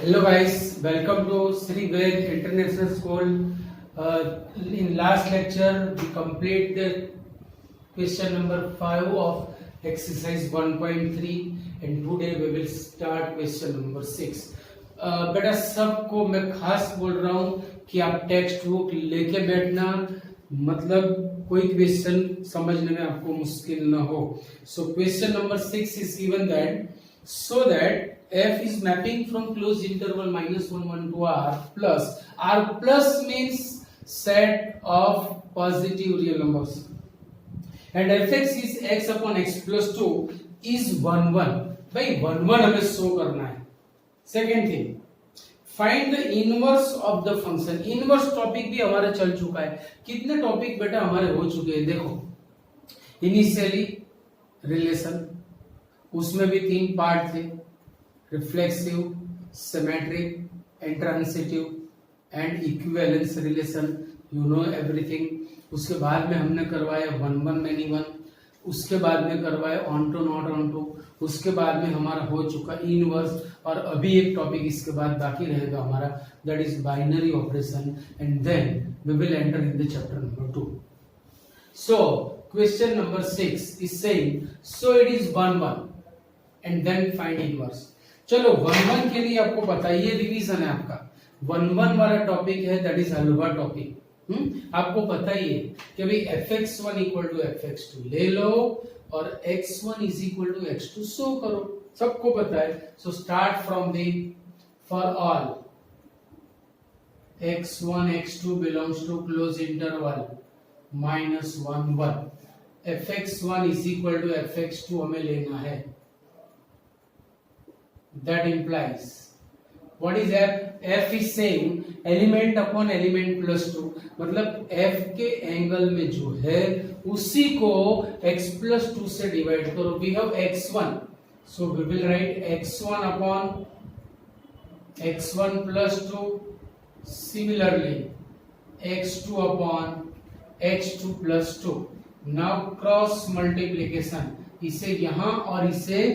Hello guys, welcome to Sri Ved International School. In last lecture, we complete the question number 5 of exercise 1.3 and today we will start question number 6. बेटा सबको मैं खास बोल रहा हूँ कि आप टेक्स्ट बुक लेके बैठना, मतलब कोई क्वेश्चन समझने में आपको मुश्किल ना हो. सो question number 6 is given that so that f is mapping from closed interval -1 to r plus means set of positive real numbers and fx is x upon x plus 2 is 1 1. भाई 1 1 हमें show करना है. Second thing, find the inverse of the function. Inverse topic भी हमारा चल चुका है. कितने टॉपिक बेटा हमारे हो चुके हैं देखो. इनिशियली रिलेशन, उसमें भी 3 पार्ट थे, reflexive, symmetric, intransitive and equivalence relation. You know everything. उसके बाद में हमने करवाया 1 1 मैनी 1, उसके बाद में करवाया onto not onto, उसके बाद में हमारा हो चुका इनवर्स, और अभी एक टॉपिक इसके बाद बाकी रहेगा हमारा, that is binary operation, and then we will enter in the chapter number 2. So question number 6 is saying so it is 1 1 and then find inverse. चलो 1 1 के लिए आपको पता है, ये रिवीजन है आपका. 1 1 वाला टॉपिक है दैट इज हलवा टॉपिक. आपको पता ही है कि भाई fx1 इक्वल टू fx2 ले लो और x1 is equal to x2 show करो. सबको पता है. So start from the for all x1 x2 belongs to close interval -1 1. fx1 is equal to fx2 हमें लेना है. That implies what is f? f is saying element upon element plus 2, मतलब f के angle में जो है उसी को x plus 2 से डिवाइड करो. we have x1, so we will write x1 upon x1 plus 2. similarly x2 upon x2 plus 2. now cross multiplication, इसे यहां और इसे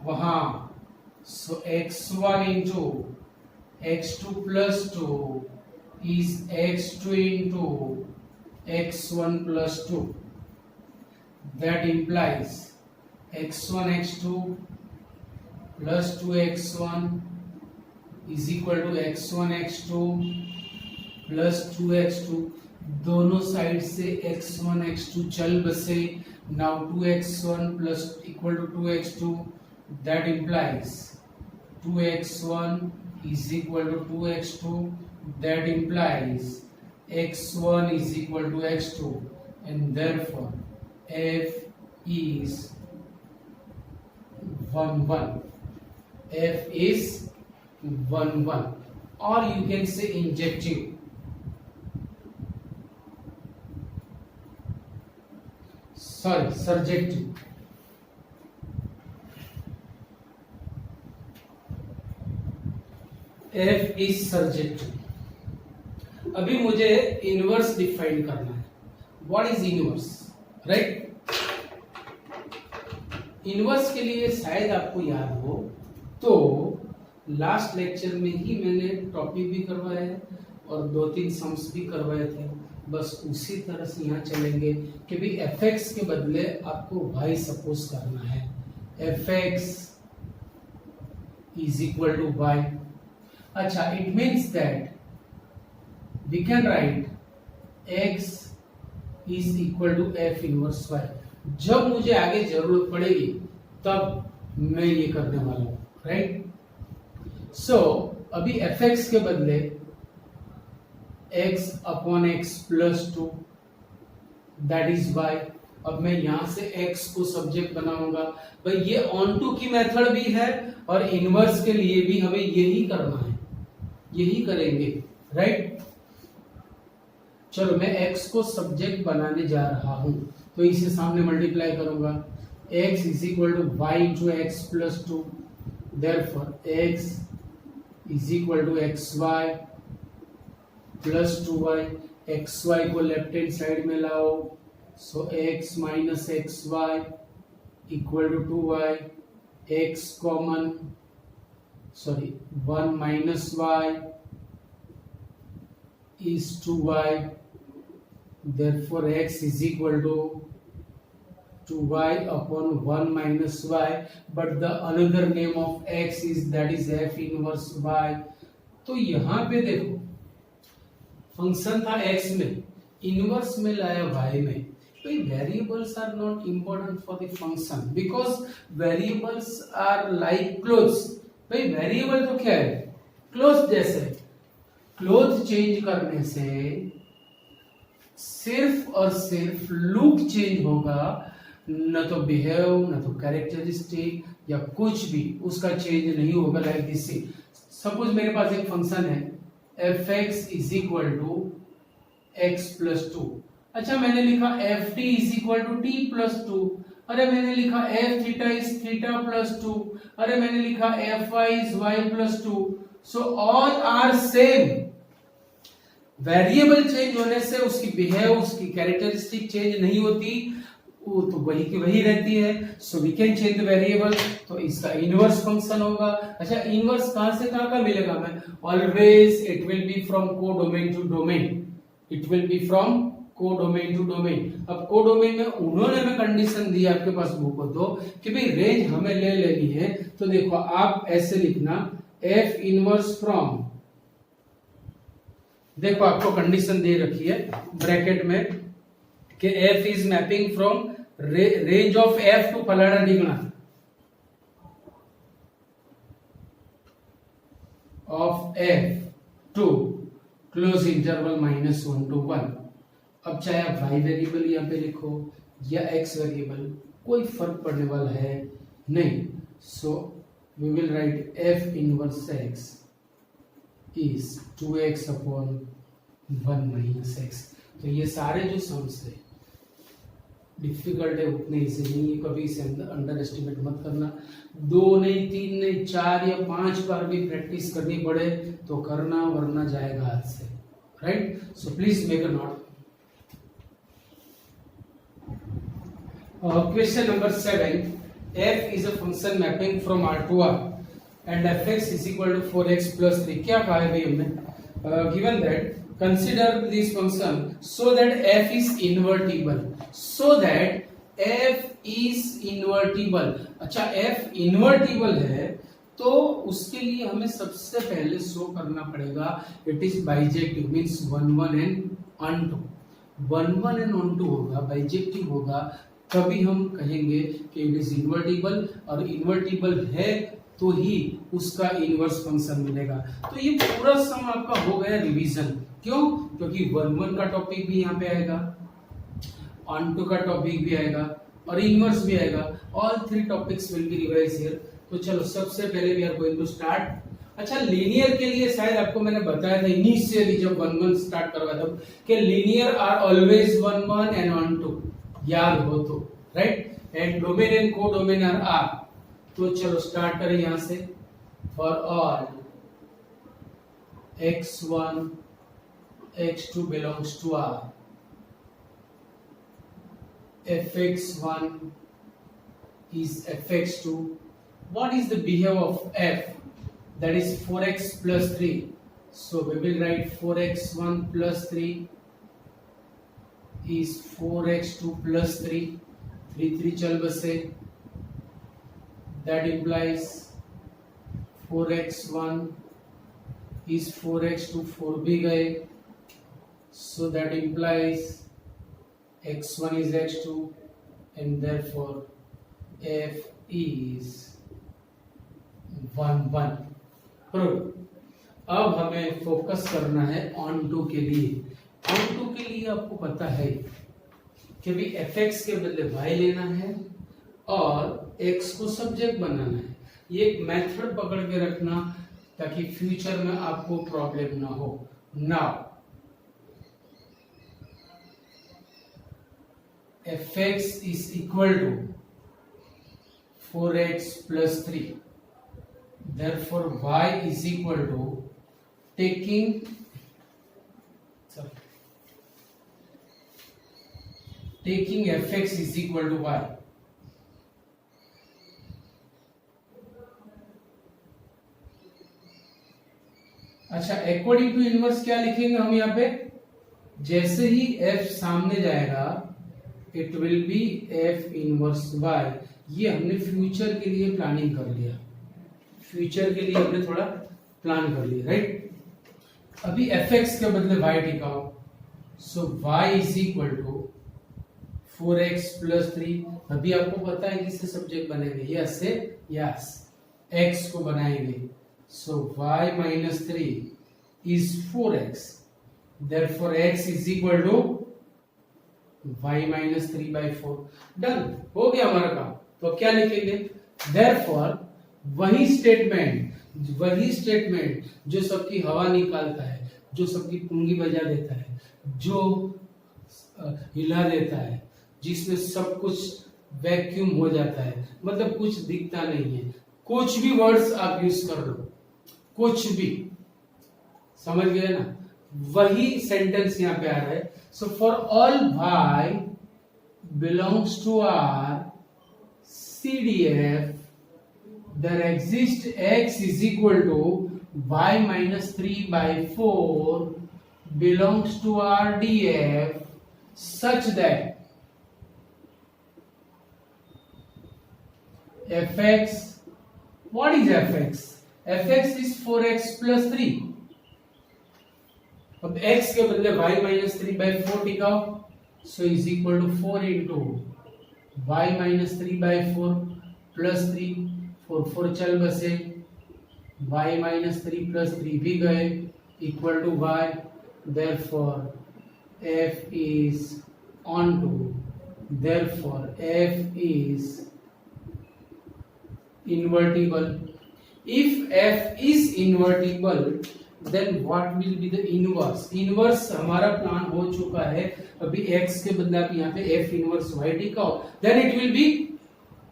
वहां. So x1 into x2 plus 2 is x2 into x1 plus 2. That implies x1 x2 plus 2x1 is equal to x1 x2 plus 2x2. दोनों side से x1 x2 चल बसे. Now 2x1 plus equal to 2x2. That implies 2x1 is equal to 2x2. That implies x1 is equal to x2, and therefore f is 1 1. f is 1 1, or you can say injective. Sorry, surjective. f is surjective. अभी मुझे inverse define करना है. What is inverse, right? Inverse के लिए शायद आपको याद हो तो लास्ट लेक्चर में ही मैंने टॉपिक भी करवाया है और 2-3 सम्स भी करवाए थे. बस उसी तरह से यहाँ चलेंगे कि भाई fx के बदले आपको y सपोज करना है. fx is equal to y. अच्छा, it means that we can write x is equal to f inverse y. जब मुझे आगे जरूरत पड़ेगी तब मैं ये करने वाला हूं, राइट? सो अभी fx के बदले x upon x plus 2 that is y. अब मैं यहां से x को सब्जेक्ट बनाऊंगा. भाई ये ऑन टू की मेथड भी है और इनवर्स के लिए भी हमें यही करना है, यही करेंगे, राइट? चलो मैं x को सब्जेक्ट बनाने जा रहा हूं तो इसे सामने मल्टीप्लाई करूंगा. x is equal to y into x plus 2. Therefore x is equal to xy plus 2y. xy को लेफ्ट हैंड साइड में लाओ. So x minus xy equal to 2y. x common, sorry 1 minus y is 2y, therefore x is equal to 2y upon 1 minus y, but the another name of x is that is f inverse y. तो यहां पे देखो function था x में, inverse में लाया y में. भाई variables are not important for the function because variables are like clothes. भाई वेरिएबल तो क्या है, क्लोथ जैसे. क्लोथ चेंज करने से सिर्फ और सिर्फ लुक चेंज होगा, न तो बिहेव, न तो कैरेक्टरिस्टिक या कुछ भी उसका चेंज नहीं होगा. Like this. सपोज मेरे पास एक फंक्शन है f x is equal to x plus two. अच्छा मैंने लिखा f t is equal to t plus two. अरे मैंने लिखा f theta is theta plus two. अरे मैंने लिखा f y is y plus two. So all are same. Variable change होने से उसकी बिहेव, उसकी कैरेक्टरिस्टिक चेंज नहीं होती, वो तो वही की वही रहती है. So we can change the variable. तो इसका इनवर्स फंक्शन होगा. अच्छा इनवर्स कहां से कहां का मिलेगा हमें? Always it will be from codomain to domain. It will be from codomain to domain. अब को डोमेन में उन्होंने हमें कंडीशन दी आपके पास बुक हो तो कि भाई रेंज हमें ले लेनी है. तो देखो आप ऐसे लिखना एफ इनवर्स फ्रॉम, देखो आपको कंडीशन दे रखी है ब्रैकेट में कि F is mapping from range of F to फलाना डिगना of F to close interval -1 to 1. अब चाहे आप y वेरिएबल यहाँ पे लिखो या x वेरिएबल, कोई फर्क पड़ने वाला है नहीं. So we will write f inverse x is 2x upon 1 minus x. तो ये सारे जो सम्स है डिफिकल्ट है, उतने इसे नहीं है, कभी इसे अंडर एस्टिमेट मत करना. 2 नहीं 3 नहीं 4 या 5 बार भी प्रैक्टिस करनी पड़े तो करना, वरना जाएगा हाथ से. Right. So please make a note. Question number 7. F is a function mapping from R to R and fx is equal to 4x plus 3. क्या कहा है भाई हमने? Given that consider this function so that f is invertible. So that f is invertible. अच्छा f invertible है तो उसके लिए हमें सबसे पहले शो करना पड़ेगा it is bijective, means 1 1 and onto. 1 1 and onto होगा, बाइजेक्टिव होगा, तभी हम कहेंगे कि इट इज इन्वर्टिबल. और इन्वर्टिबल है तो ही उसका इनवर्स फंक्शन मिलेगा. तो ये पूरा सम आपका हो गया रिवीजन. क्यों? क्योंकि 1 1 का टॉपिक भी यहाँ पे आएगा, ऑन टू का टॉपिक भी आएगा और इनवर्स भी आएगा. All 3 topics will be revise here. तो चलो सबसे पहले we are going to start. अच्छा लीनियर के लिए शायद आपको मैंने बताया था इनिशियली जब 1 1 स्टार्ट करवाया था कि linear are always 1 1 and onto, याद हो तो. Right. And domain and codomain are R. तो चलो स्टार्ट करें यहां से. For all x1 x2 belongs to R, fx1 is fx2. What is the behavior of f? That is 4x plus 3. So we will write 4x1 plus 3 is 4x2 plus 3. 3 3 चल बसे. That implies 4x1 is 4x2, 4 भी गए. So that implies x1 is x2 and therefore f is 1 1. अब हमें focus करना है on to के लिए. ऑन टू के लिए आपको पता है कि भी fx के बदले y लेना है और x को सब्जेक्ट बनाना है. ये एक मेथड पकड़ के रखना ताकि फ्यूचर में आपको प्रॉब्लम ना हो. Now fx is equal to 4x plus 3. Therefore y is equal to taking fx is equal to y. अच्छा, अकॉर्डिंग टू इनवर्स क्या लिखेंगे हम यहाँ पे? जैसे ही f सामने जाएगा it will B f inverse y। ये हमने फ्यूचर के लिए प्लानिंग कर लिया, फ्यूचर के लिए हमने थोड़ा प्लान कर लिया, राइट। अभी fx के बदले y टिकाओ, so y is equal to 4x plus 3। अभी आपको पता है किससे सब्जेक्ट बनेंगे? यस से यस, x को बनाएंगे, सो y minus 3 is 4x, therefore x is equal to y minus 3/4। Done हो गया हमारा काम। तो क्या लिखेंगे? therefore वही स्टेटमेंट जो सबकी हवा निकालता है, जो सबकी पुंगी बजा देता है, जो हिला देता है, जिसमें सब कुछ वैक्यूम हो जाता है, मतलब कुछ दिखता नहीं है, कुछ भी वर्ड्स आप यूज कर लो, कुछ भी, समझ गए ना? वही सेंटेंस यहां पे आ रहा है। So for all y belongs to R CDF there exists x is equal to y minus 3/4 belongs to R DF such that fx, what is fx? fx is 4x plus 3। अब x के बदले y minus 3/4 टिकाओ, so is equal to 4 into y minus 3/4 plus 3, 4 चल बसे, y minus 3 plus 3 भी गए, equal to y, therefore f is onto, therefore f is invertible। If f is invertible, then what will be the inverse? Inverse हमारा plan हो चुका है। अभी x के बदले आप यहाँ पे f inverse y टिकाओ, then it will be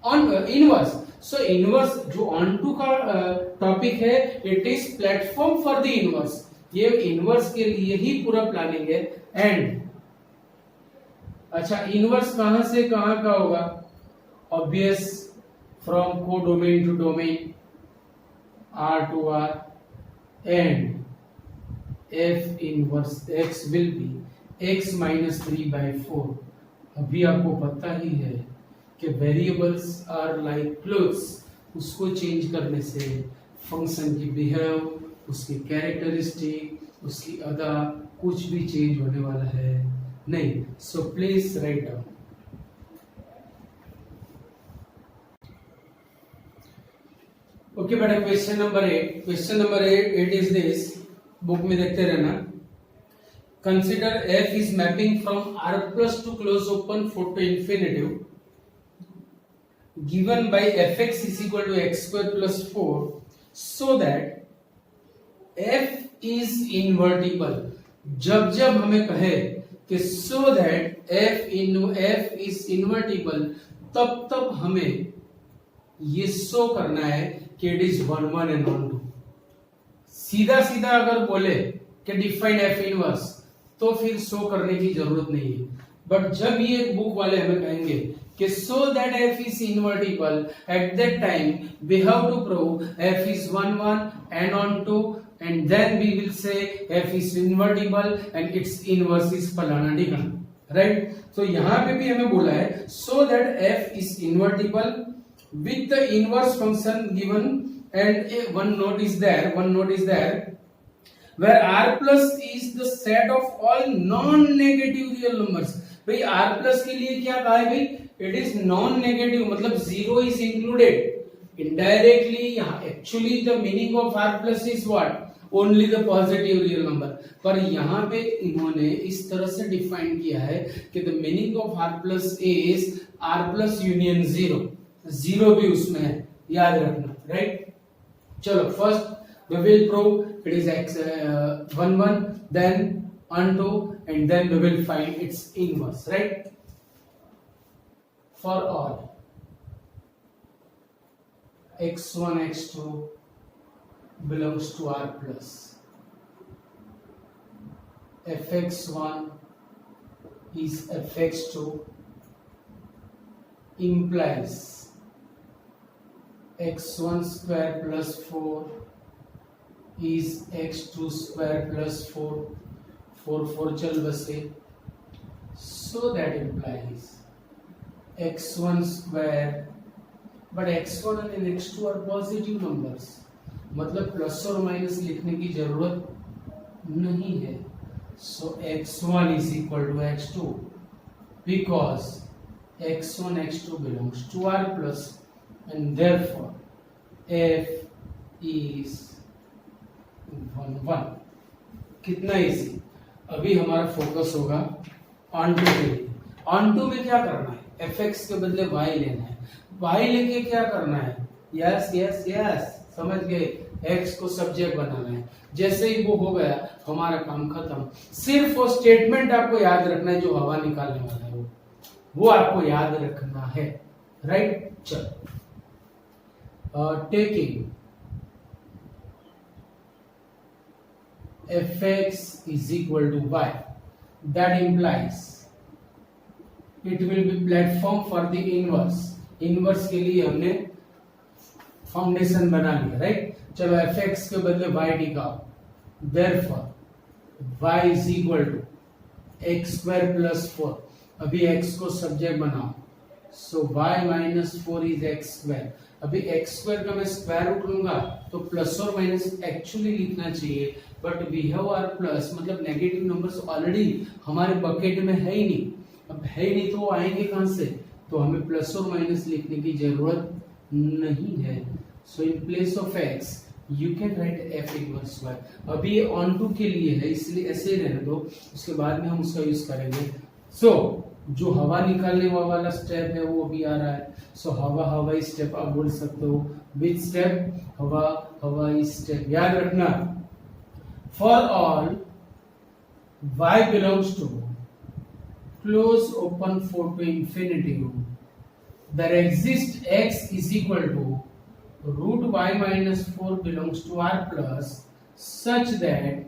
on inverse। So inverse जो onto का टॉपिक है, it is platform for the inverse। ये inverse के लिए ही पूरा प्लानिंग है। एंड अच्छा, इनवर्स कहां से कहां का होगा? Obvious, from codomain to domain, R to R, and f inverse x will be x minus 3/4। अभी आपको पता ही है कि वेरिएबल्स आर लाइक क्लोथ्स, उसको चेंज करने से फंक्शन की बिहेव, उसकी कैरेक्टरिस्टिक, उसकी अदा, कुछ भी चेंज होने वाला है नहीं। So please write down. Okay बेटा, question number 8। Question number 8 is this, book में देखते रहना। Consider f is mapping from r plus to close open 4 to infinitive given by fx is equal to x square plus 4 so that f is invertible। जब जब हमें कहे कि so that f is invertible, तब तब हमें ये show करना है कि इट इज 1 1 एंड ऑन 2। सीधा सीधा अगर बोले कि डिफाइन एफ इनवर्स, तो फिर शो करने की जरूरत नहीं है। बट जब ये बुक वाले हमें कहेंगे कि so that f is invertible, at that time we have to prove f is 1 1 and onto 2, and then we will say f is invertible and its inverse is फलाना ढिकाना, राइट। तो यहां पे भी हमें बोला है सो that f is invertible with the inverse function given, and one note is there where r plus is the set of all non-negative real numbers। भाई r plus के लिए क्या कहा है भाई? it is non-negative, मतलब zero is included। indirectly यहाँ actually the meaning of r plus is what? only the positive real number। पर यहाँ पे इन्होंने इस तरह से डिफाइन किया है कि the meaning of r plus is r plus union 0। Zero भी उसमें है, याद रखना, राइट। चलो, first we will prove it is x 1 1, then onto, and then we will find its inverse, right? For all x1 x2 belongs to R plus, fx1 is fx2 implies x1 square plus 4 is x2 square plus 4, 4 चल बसे, so that implies x1 square, but x1 and x2 are positive numbers, मतलब plus और minus लिखने की जरूरत नहीं है. So x1 is equal to x2 because x1 x2 belongs to R plus, and therefore f is 1 1. कितना easy. अभी हमारा फोकस होगा ऑन टू के लिए. ऑन टू में क्या करना है? fx के बदले y लेना है. y लेके क्या करना है? यस यस यस, समझ गए. x को सब्जेक्ट बनाना है. जैसे ही वो हो गया हमारा काम खत्म. सिर्फ वो स्टेटमेंट आपको याद रखना है जो हवा निकालने वाला है, वो आपको याद रखना है. राइट. चल, taking fx is equal to y, that implies it will be platform for the inverse. Inverse के लिए हमने फाउंडेशन बना लिया. राइट. चलो fx के बदले y टिकाओ. therefore y is equal to x square plus 4. अभी x को सब्जेक्ट बनाओ. so y minus 4 is x square. अभी x स्क्वायर का मैं स्क्वायर रूट लूंगा तो प्लस और माइनस एक्चुअली लिखना चाहिए, but we have are plus, मतलब नेगेटिव नंबर्स ऑलरेडी हमारे बकेट में है ही नहीं. अब है ही नहीं तो आएंगे कहां से? तो हमें प्लस और माइनस लिखने की जरूरत नहीं है. So in place of x you can write f inverse y. अभी ये ऑन टू के लिए है इसलिए ऐसे ही रहने दो, उसके बाद में हम उसका यूज करेंगे. सो जो हवा निकालने वाला स्टेप है वो भी आ रहा है. सो हवा हवाई स्टेप आप बोल सकते हो. Which step? हवा हवाई स्टेप. याद रखना, for all y belongs to close open four to infinity, there exists x is equal to root y minus 4 belongs to R plus, such that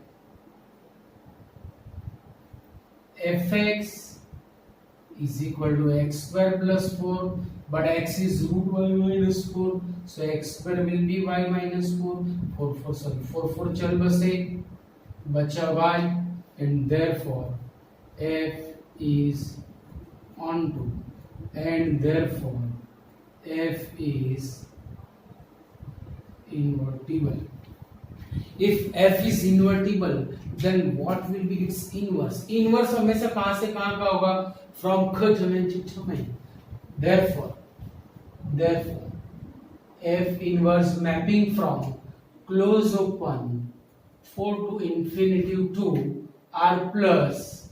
fx is equal to x square plus 4, but x is root y minus 4, so x square will be y minus 4. 4 चल बसे, बचा y, and therefore f is onto, and therefore f is invertible. If f is invertible, then what will be its inverse? Inverse हमेशा कहां से कहां का होगा? From domain to domain. Therefore f inverse mapping from close open 4 to infinity to R plus,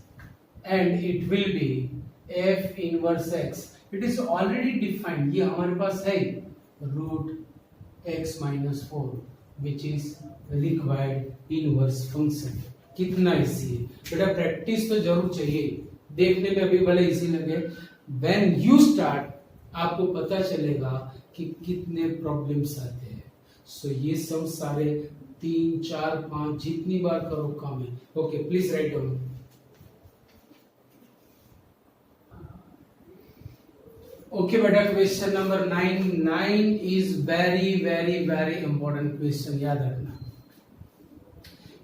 and it will be f inverse x. It is already defined. ये हमारे पास है root x minus 4, which is required inverse function. कितना easy है बेटा. Practice तो जरूर चाहिए. देखने में अभी भले इजी लगे, when you start आपको पता चलेगा कि कितने प्रॉब्लम्स आते हैं. सो ये सब सारे 3 4 5 जितनी बार करो कम है. Okay, please write down. Okay बेटा, question number 9 is very very very important question. याद रखना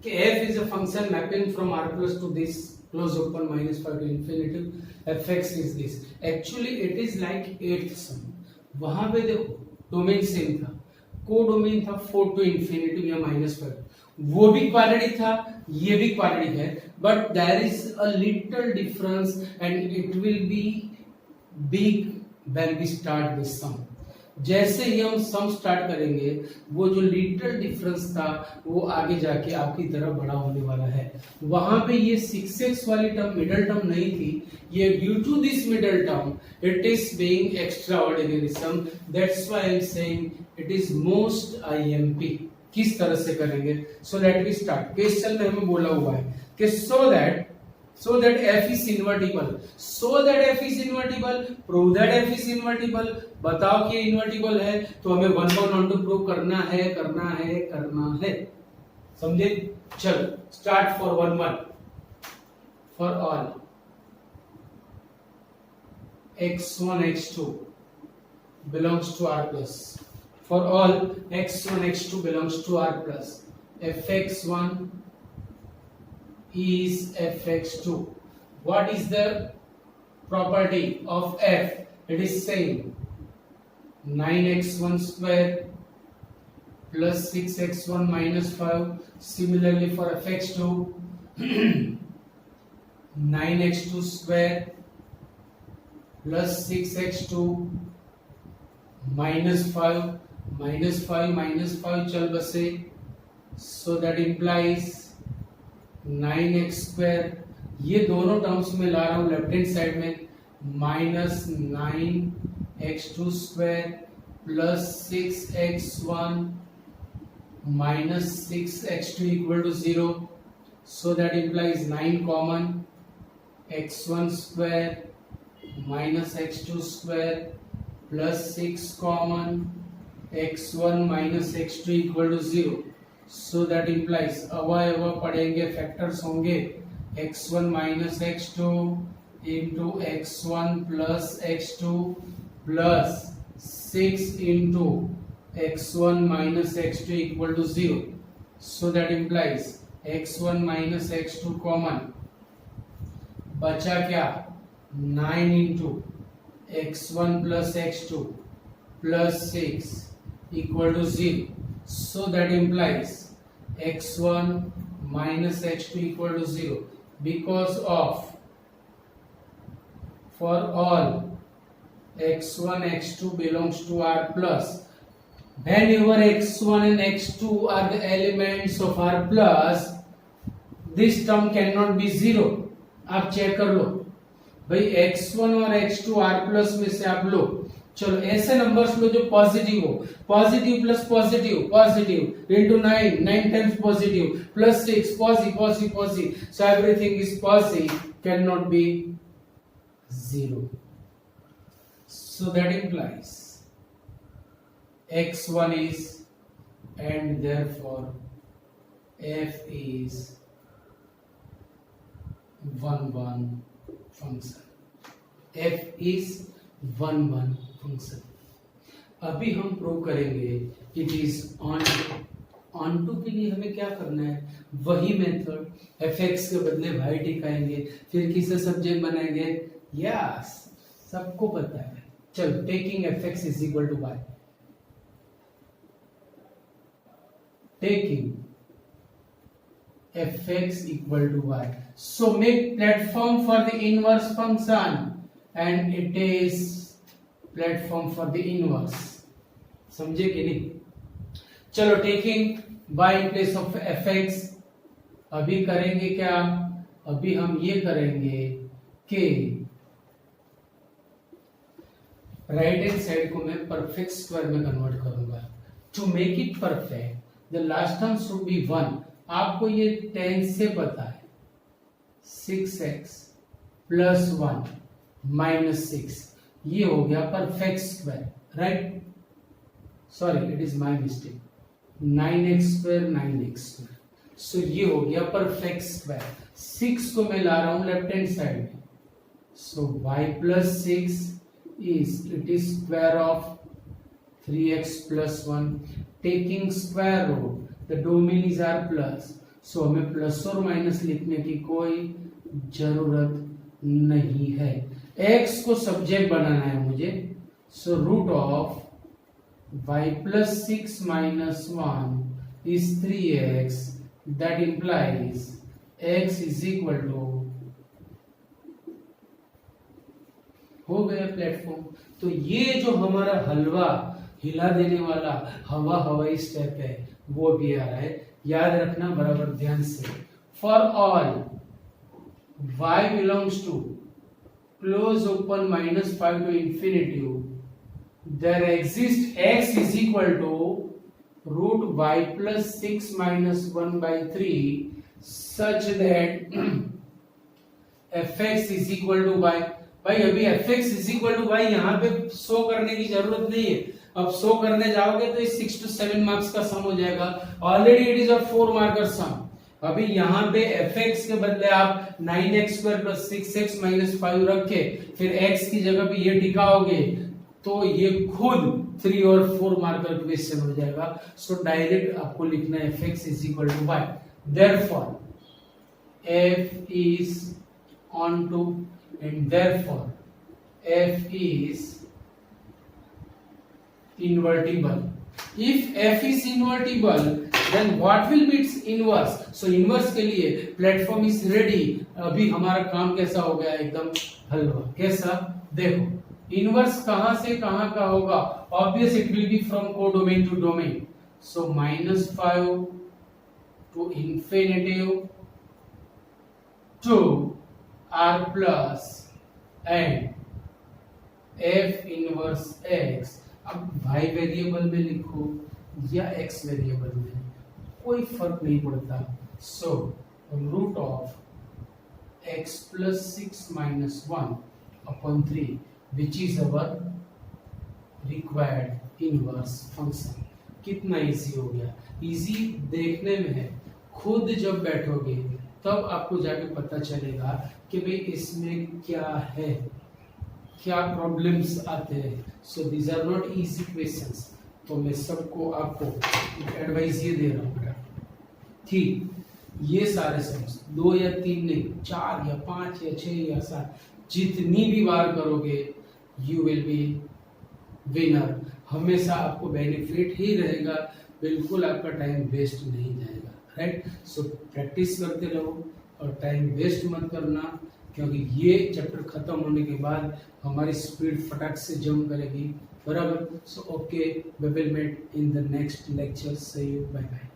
कि f is a function mapping from R plus to this close open minus 5 to infinity. fx is this. Actually it is like 8th sum. वहां पे देखो domain same था, को domain था 4 to infinity या -5. वो भी क्वाड्रेटिक था, ये भी क्वाड्रेटिक है, but there is a little difference and it will be big when we start this sum. जैसे ही हम सम स्टार्ट करेंगे वो जो लिटिल डिफरेंस था वो आगे जाके आपकी तरफ बड़ा होने वाला है. वहां पे ये 6x वाली टर्म मिडिल टर्म नहीं थी. ये due to this middle term it is being extraordinary some. That's why I am saying it is most IMP. किस तरह से करेंगे? So let we start. Question में हमें बोला हुआ है कि सो that f is invertible. So that f is invertible. Prove that f is invertible. बताओ कि इन्वर्टिबल है तो हमें 1 by 1 to prove करना है. समझे? चलो start for 1 for all x1 x2 belongs to R plus. For all x1 x2 belongs to R plus. fx1 is fx2. What is the property of f? It is same 9x1 square plus 6x1 minus 5. Similarly for fx2 9x2 square plus 6x2 minus 5 minus 5 चल बसे, so that implies 9x square, ये दोनों terms में ला रहा हूं left hand side में, minus 9x2 square plus 6x1 minus 6x2 equal to 0, so that implies 9 common, x1 square minus x2 square plus 6 common, x1 minus x2 equal to 0, so that implies अवयव पढ़ेंगे, factors होंगे x1 minus x2 into x1 plus x2 plus 6 into x1 minus x2 equal to 0, so that implies x1 minus x2 common, बचा क्या 9 into x1 plus x2 plus 6 equal to 0, so that implies x1 minus x2 equal to 0, because of for all x1 x2 belongs to R plus, whenever x1 and x2 are the elements of R plus, this term cannot be 0. आप check कर लो भाई, x1 और x2 R plus में से आप लो, चलो ऐसे numbers लो जो पॉजिटिव हो, positive plus positive, positive into 9 times positive plus 6 positive, so everything is positive, cannot be 0, so that implies x1 is, and therefore f is 1 function, f is 1 function. अभी हम prove करेंगे it is on to के लिए हमें क्या करना है, वही मेथड, fx के बदले y टिकाएंगे, फिर किसे सब्जेक्ट बनाएंगे, यस सबको पता है, चलो taking fx is equal to y, taking fx equal to y, so make platform for the inverse function, and it is platform for the inverse, समझे कि नहीं? चलो taking y in place of fx, अभी करेंगे क्या, अभी हम ये करेंगे कि राइट हैंड साइड को मैं परफेक्ट स्क्वायर में कन्वर्ट करूंगा, to make it perfect the last term should be 1, आपको ये 10 से पता है, 6x प्लस 1 माइनस 6, ये हो गया perfect square, right, sorry it is my mistake, 9x square 9x square, so ये हो गया परफेक्ट स्क्वायर, 6 को मैं ला रहा हूं लेफ्ट हैंड साइड में, सो y plus 6 is it is square of 3x plus 1, taking square root, the domain is R plus, so हमें plus और माइनस लिखने की कोई जरूरत नहीं है, x को सब्जेक्ट बनाना है मुझे, so root of y plus 6 minus 1 is 3x, that implies x is equal to, हो गया प्लेटफॉर्म। तो ये जो हमारा हलवा हिला देने वाला हवाई स्टेप है वो भी आ रहा है, याद रखना बराबर ध्यान से। For all y belongs to close open -5 to infinity, there exists x is equal to root y plus 6 minus 1 by 3 such that fx is equal to y। भाई अभी fx is equal to y यहाँ पे show करने की जरूरत नहीं है, अब शो करने जाओगे तो 6 to 7 मार्क्स का सम हो जाएगा, already it is a 4 marker sum. अभी यहाँ पे fx के बदले आप 9x square plus 6x minus 5 रख के फिर x की जगह पे ये टिकाओगे तो ये खुद 3 और 4 मार्कर क्वेश्चन हो जाएगा। सो डायरेक्ट आपको लिखना है fx is equal to y, therefore f is onto and therefore f is invertible. If f is invertible, then what will be its inverse? So inverse के लिए platform is ready. अभी हमारा काम कैसा हो गया, एकदम हलवा। कैसा, देखो इनवर्स कहां से कहां का होगा, obvious it will be from codomain to domain. So -5 to infinitive to r plus and f inverse x। अब y वेरिएबल में लिखो या x वेरिएबल में, कोई फर्क नहीं पड़ता। So root of x plus 6 minus 1 upon 3 which is our required inverse function. कितना इजी हो गया, इजी देखने में है, खुद जब बैठोगे तब आपको जाके पता चलेगा कि भाई इसमें क्या है, क्या प्रॉब्लम्स आते हैं। So these are not easy questions. तो मैं सबको आपको एडवाइस ये दे रहा हूँ बेटा, ठीक, ये सारे सम्स 2 या 3 नहीं, 4 या 5 या 6 या 7 जितनी भी बार करोगे यू विल बी विनर। हमेशा आपको बेनिफिट ही रहेगा, बिल्कुल आपका टाइम वेस्ट नहीं जाएगा, राइट। सो प्रैक्टिस करते रहो और टाइम वेस्ट मत करना, क्योंकि ये चैप्टर खत्म होने के बाद हमारी स्पीड फटाक से जंप करेगी, बराबर। So okay, we will meet in the next lecture, see you, bye bye.